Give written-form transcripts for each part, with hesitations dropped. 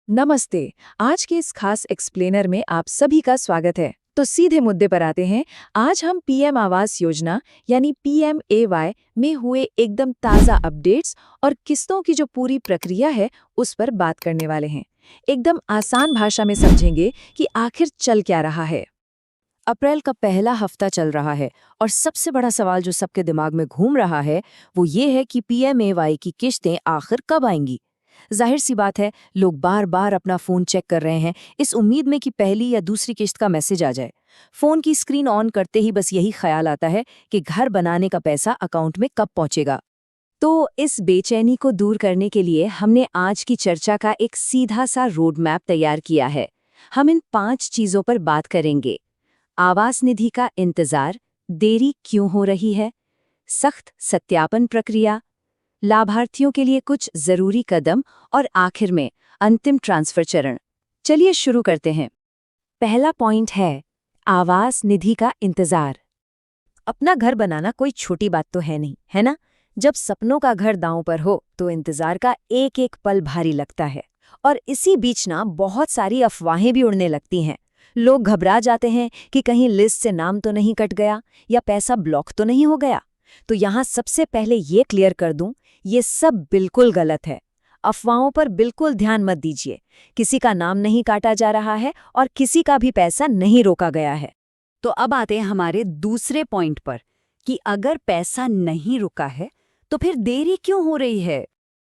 नमस्ते। आज के इस खास एक्सप्लेनर में आप सभी का स्वागत है। तो सीधे मुद्दे पर आते हैं। आज हम पीएम आवास योजना यानी पीएमएवाई में हुए एकदम ताज़ा अपडेट्स और किस्तों की जो पूरी प्रक्रिया है उस पर बात करने वाले हैं। एकदम आसान भाषा में समझेंगे कि आखिर चल क्या रहा है। अप्रैल का पहला हफ्ता चल रहा है और सबसे बड़ा सवाल जो सबके दिमाग में घूम रहा है वो ये है कि पीएमएवाई की किस्तें आखिर कब आएंगी। जाहिर सी बात है, लोग बार बार अपना फोन चेक कर रहे हैं इस उम्मीद में कि पहली या दूसरी किस्त का मैसेज आ जाए। फोन की स्क्रीन ऑन करते ही बस यही ख्याल आता है कि घर बनाने का पैसा अकाउंट में कब पहुंचेगा। तो इस बेचैनी को दूर करने के लिए हमने आज की चर्चा का एक सीधा सा रोड मैप तैयार किया है। हम इन 5 चीजों पर बात करेंगे। आवास निधि का इंतजार, देरी क्यों हो रही है, सख्त सत्यापन प्रक्रिया, लाभार्थियों के लिए कुछ जरूरी कदम और आखिर में अंतिम ट्रांसफर चरण। चलिए शुरू करते हैं। पहला पॉइंट है आवास निधि का इंतजार। अपना घर बनाना कोई छोटी बात तो है नहीं, है ना? जब सपनों का घर दांव पर हो तो इंतजार का एक एक पल भारी लगता है। और इसी बीच ना बहुत सारी अफवाहें भी उड़ने लगती हैं। लोग घबरा जाते हैं कि कहीं लिस्ट से नाम तो नहीं कट गया या पैसा ब्लॉक तो नहीं हो गया। तो यहाँ सबसे पहले ये क्लियर कर दूं, ये सब बिल्कुल गलत है। अफवाहों पर बिल्कुल ध्यान मत दीजिए। किसी का नाम नहीं काटा जा रहा है और किसी का भी पैसा नहीं रोका गया है। तो अब आते हैं हमारे दूसरे पॉइंट पर कि अगर पैसा नहीं रुका है तो फिर देरी क्यों हो रही है।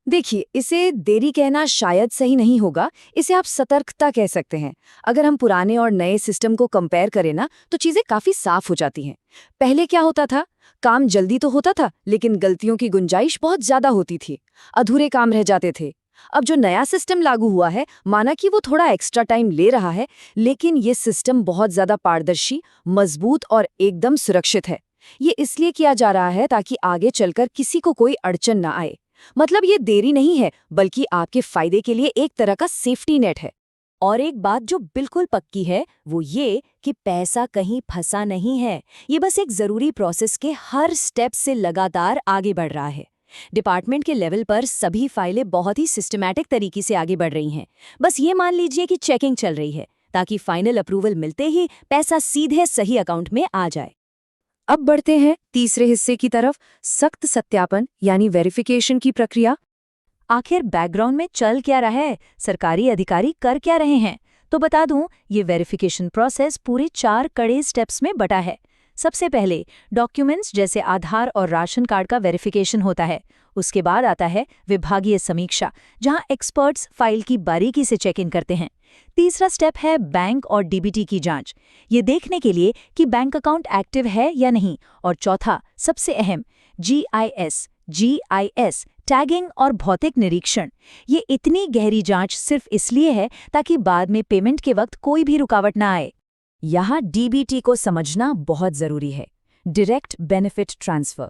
देखिए, इसे देरी कहना शायद सही नहीं होगा, इसे आप सतर्कता कह सकते हैं। अगर हम पुराने और नए सिस्टम को कंपेयर करें ना तो चीजें काफी साफ हो जाती हैं। पहले क्या होता था, काम जल्दी तो होता था लेकिन गलतियों की गुंजाइश बहुत ज्यादा होती थी, अधूरे काम रह जाते थे। अब जो नया सिस्टम लागू हुआ है, माना कि वो थोड़ा एक्स्ट्रा टाइम ले रहा है, लेकिन ये सिस्टम बहुत ज्यादा पारदर्शी, मजबूत और एकदम सुरक्षित है। ये इसलिए किया जा रहा है ताकि आगे चलकर किसी को कोई अड़चन ना आए। मतलब ये देरी नहीं है, बल्कि आपके फायदे के लिए एक तरह का सेफ्टी नेट है। और एक बात जो बिल्कुल पक्की है वो ये कि पैसा कहीं फंसा नहीं है। ये बस एक जरूरी प्रोसेस के हर स्टेप से लगातार आगे बढ़ रहा है। डिपार्टमेंट के लेवल पर सभी फाइलें बहुत ही सिस्टमैटिक तरीके से आगे बढ़ रही हैं। बस ये मान लीजिए कि चेकिंग चल रही है ताकि फाइनल अप्रूवल मिलते ही पैसा सीधे सही अकाउंट में आ जाए। अब बढ़ते हैं तीसरे हिस्से की तरफ, सख्त सत्यापन यानी वेरिफिकेशन की प्रक्रिया। आखिर बैकग्राउंड में चल क्या रहा है, सरकारी अधिकारी कर क्या रहे हैं? तो बता दूं, ये वेरिफिकेशन प्रोसेस पूरे 4 कड़े स्टेप्स में बटा है। सबसे पहले डॉक्यूमेंट्स जैसे आधार और राशन कार्ड का वेरिफिकेशन होता है। उसके बाद आता है विभागीय समीक्षा, जहां एक्सपर्ट्स फाइल की बारीकी से चेक इन करते हैं। तीसरा स्टेप है बैंक और डीबीटी की जांच, ये देखने के लिए कि बैंक अकाउंट एक्टिव है या नहीं। और चौथा, सबसे अहम, जीआईएस टैगिंग और भौतिक निरीक्षण। ये इतनी गहरी जांच सिर्फ इसलिए है ताकि बाद में पेमेंट के वक्त कोई भी रुकावट ना आए। यहाँ डीबीटी को समझना बहुत जरूरी है, डायरेक्ट बेनिफिट ट्रांसफर।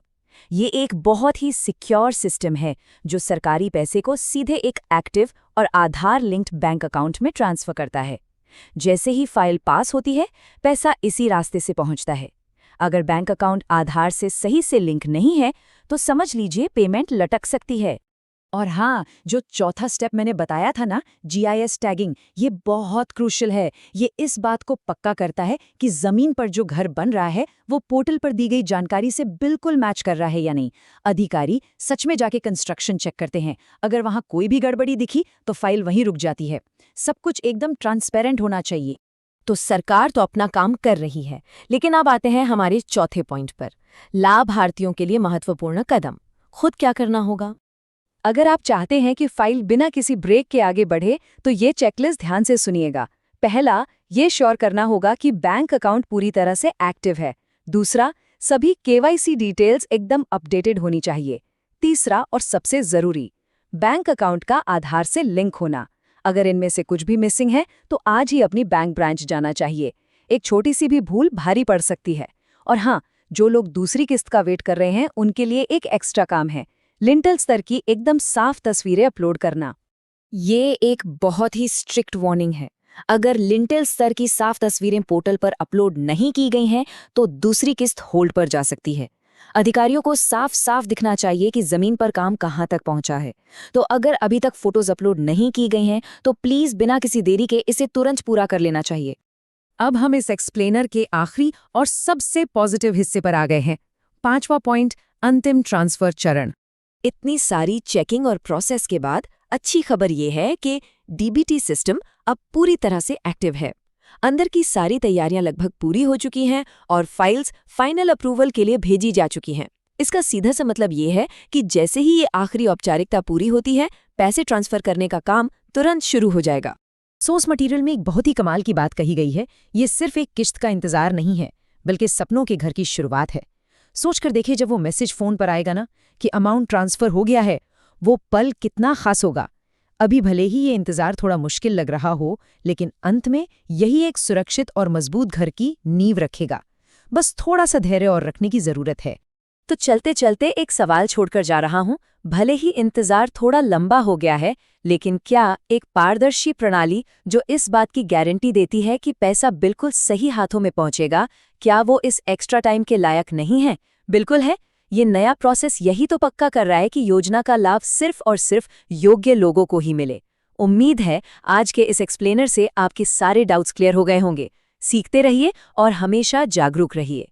ये एक बहुत ही सिक्योर सिस्टम है जो सरकारी पैसे को सीधे एक एक्टिव और आधार लिंक्ड बैंक अकाउंट में ट्रांसफर करता है। जैसे ही फाइल पास होती है, पैसा इसी रास्ते से पहुंचता है। अगर बैंक अकाउंट आधार से सही से लिंक नहीं है तो समझ लीजिए पेमेंट लटक सकती है। और हाँ, जो चौथा स्टेप मैंने बताया था ना, जीआईएस टैगिंग, ये बहुत क्रूशियल है। ये इस बात को पक्का करता है कि जमीन पर जो घर बन रहा है वो पोर्टल पर दी गई जानकारी से बिल्कुल मैच कर रहा है या नहीं। अधिकारी सच में जाके कंस्ट्रक्शन चेक करते हैं। अगर वहां कोई भी गड़बड़ी दिखी तो फाइल वहीं रुक जाती है। सब कुछ एकदम ट्रांसपेरेंट होना चाहिए। तो सरकार तो अपना काम कर रही है, लेकिन अब आते हैं हमारे चौथे पॉइंट पर, लाभार्थियों के लिए महत्वपूर्ण कदम। खुद क्या करना होगा? अगर आप चाहते हैं कि फाइल बिना किसी ब्रेक के आगे बढ़े तो ये चेकलिस्ट ध्यान से सुनिएगा। पहला, ये श्योर करना होगा कि बैंक अकाउंट पूरी तरह से एक्टिव है। दूसरा, सभी केवाईसी डिटेल्स एकदम अपडेटेड होनी चाहिए। तीसरा और सबसे जरूरी, बैंक अकाउंट का आधार से लिंक होना। अगर इनमें से कुछ भी मिसिंग है तो आज ही अपनी बैंक ब्रांच जाना चाहिए। एक छोटी सी भी भूल भारी पड़ सकती है। और हाँ, जो लोग दूसरी किस्त का वेट कर रहे हैं उनके लिए एक एक्स्ट्रा काम है, लिंटल स्तर की एकदम साफ तस्वीरें अपलोड करना। ये एक बहुत ही स्ट्रिक्ट वार्निंग है। अगर लिंटल स्तर की साफ तस्वीरें पोर्टल पर अपलोड नहीं की गई हैं तो दूसरी किस्त होल्ड पर जा सकती है। अधिकारियों को साफ साफ दिखना चाहिए कि जमीन पर काम कहाँ तक पहुंचा है। तो अगर अभी तक फोटोज अपलोड नहीं की गई हैं तो प्लीज बिना किसी देरी के इसे तुरंत पूरा कर लेना चाहिए। अब हम इस एक्सप्लेनर के आखिरी और सबसे पॉजिटिव हिस्से पर आ गए हैं। 5वां पॉइंट, अंतिम ट्रांसफर चरण। इतनी सारी चेकिंग और प्रोसेस के बाद अच्छी खबर ये है कि डीबीटी सिस्टम अब पूरी तरह से एक्टिव है। अंदर की सारी तैयारियां लगभग पूरी हो चुकी हैं और फाइल्स फाइनल अप्रूवल के लिए भेजी जा चुकी हैं। इसका सीधा सा मतलब ये है कि जैसे ही ये आखिरी औपचारिकता पूरी होती है, पैसे ट्रांसफर करने का काम तुरंत शुरू हो जाएगा। सोर्स मटेरियल में एक बहुत ही कमाल की बात कही गई है। ये सिर्फ एक किश्त का इंतजार नहीं है, बल्कि सपनों के घर की शुरुआत है। सोचकर देखिए, जब वो मैसेज फोन पर आएगा ना कि अमाउंट ट्रांसफर हो गया है, वो पल कितना खास होगा। अभी भले ही ये इंतजार थोड़ा मुश्किल लग रहा हो, लेकिन अंत में यही एक सुरक्षित और मजबूत घर की नींव रखेगा। बस थोड़ा सा धैर्य और रखने की जरूरत है। तो चलते चलते एक सवाल छोड़कर जा रहा हूं। भले ही इंतजार थोड़ा लंबा हो गया है, लेकिन क्या एक पारदर्शी प्रणाली जो इस बात की गारंटी देती है कि पैसा बिल्कुल सही हाथों में पहुंचेगा, क्या वो इस एक्स्ट्रा टाइम के लायक नहीं है? बिल्कुल है। ये नया प्रोसेस यही तो पक्का कर रहा है कि योजना का लाभ सिर्फ और सिर्फ योग्य लोगों को ही मिले। उम्मीद है आज के इस एक्सप्लेनर से आपके सारे डाउट्स क्लियर हो गए होंगे। सीखते रहिए और हमेशा जागरूक रहिए।